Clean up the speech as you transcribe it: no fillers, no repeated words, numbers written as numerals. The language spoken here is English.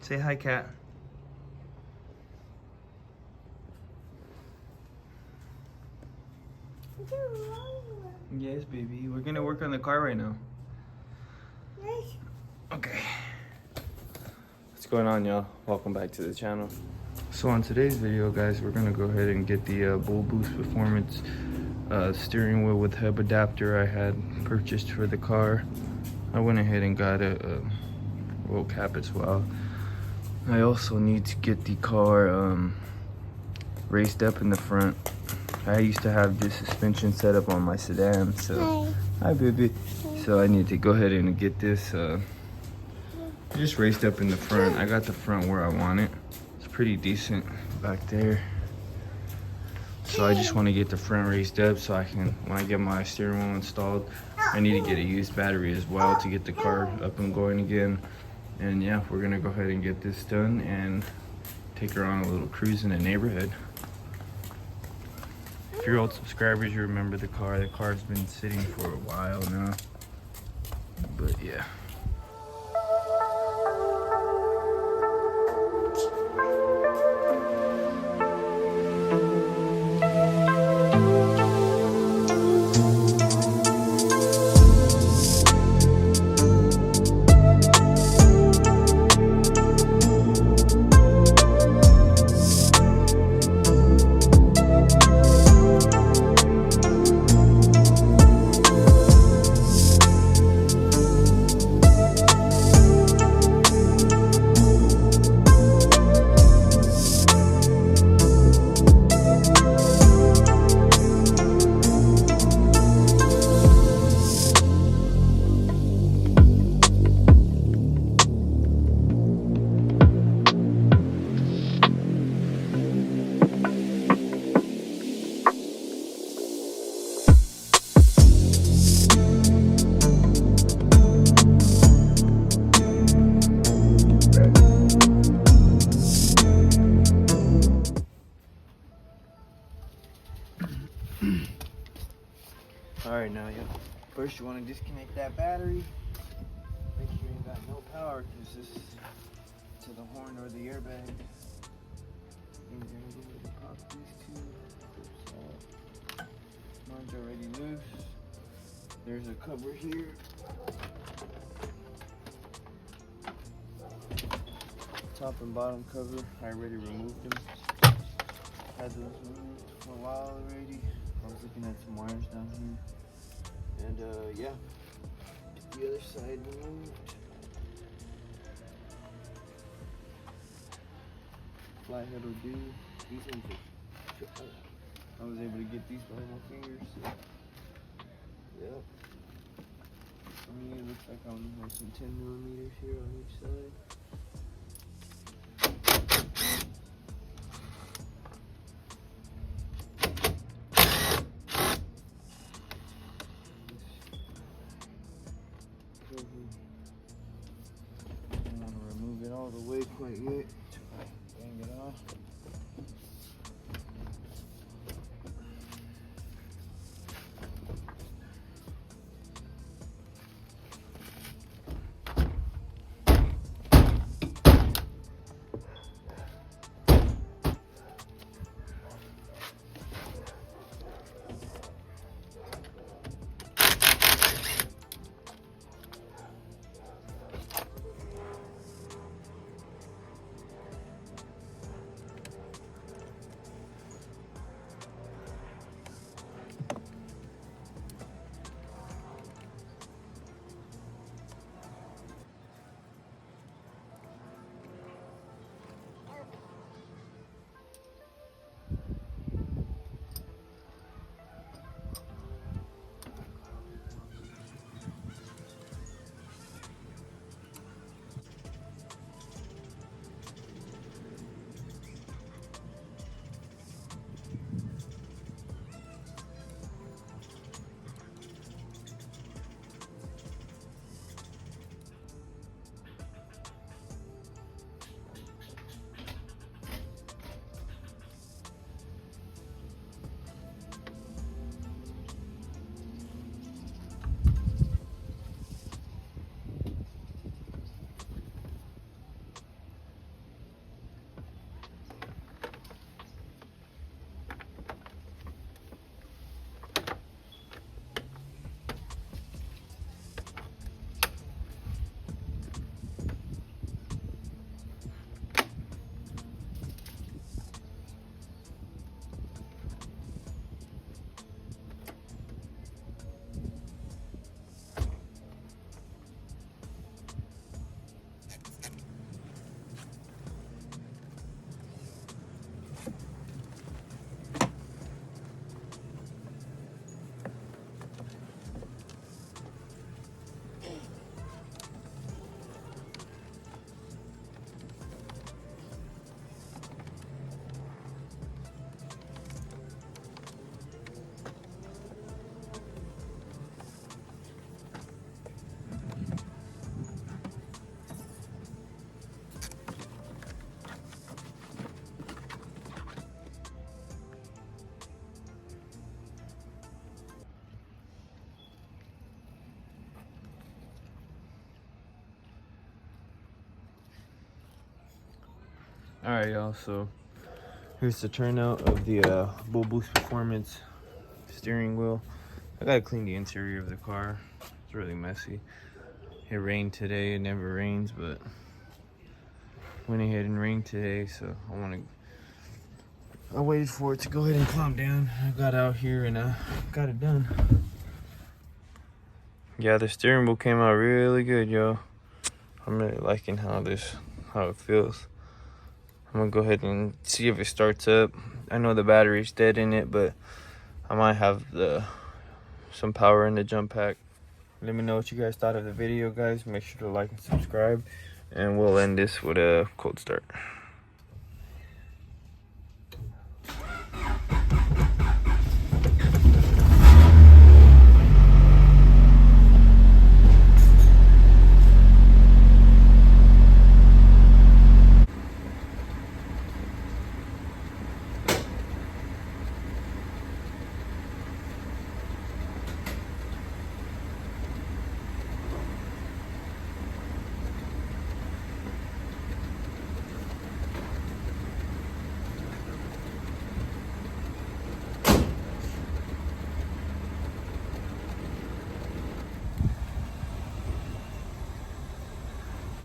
Say hi, cat. Yes, baby. We're gonna work on the car right now. Okay. What's going on, y'all? Welcome back to the channel. So on today's video, guys, we're gonna go ahead and get the Bull Boost Performance steering wheel with hub adapter I had purchased for the car. I went ahead and got a roll cap as well. I also need to get the car raised up in the front. I used to have this suspension set up on my sedan, so hi baby. So I need to go ahead and get this just raised up in the front. I got the front where I want it. It's pretty decent back there. So I just want to get the front raised up so I can, when I get my steering wheel installed, I need to get a used battery as well to get the car up and going again. And yeah, we're gonna go ahead and get this done and take her on a little cruise in the neighborhood. If you're old subscribers, you remember the car. The car's been sitting for a while now, but yeah. Alright, now first you want to disconnect that battery. Make sure you ain't got no power, because this is to the horn or the airbag. And you're going to go ahead and pop these two. Mine's already loose. There's a cover here. Top and bottom cover, I already removed them. Had those removed for a while already. I was looking at some wires down here. And yeah, the other side removed. Flathead will do. These ones I was able to get these by my fingers. So. Yep. For me, it looks like I only have some 10mm here on each side. All the way quite yet. Bang it off. Alright, y'all, so here's the turnout of the Bull Boost Performance steering wheel. I gotta clean the interior of the car. It's really messy. It rained today. It never rains, but went ahead and rained today, so I waited for it to go ahead and calm down. I got out here and got it done. Yeah, the steering wheel came out really good, yo. I'm really liking how it feels. I'm gonna go ahead and see if it starts up. I know the battery's dead in it, but I might have some power in the jump pack. Let me know what you guys thought of the video, guys. Make sure to like and subscribe, and we'll end this with a cold start.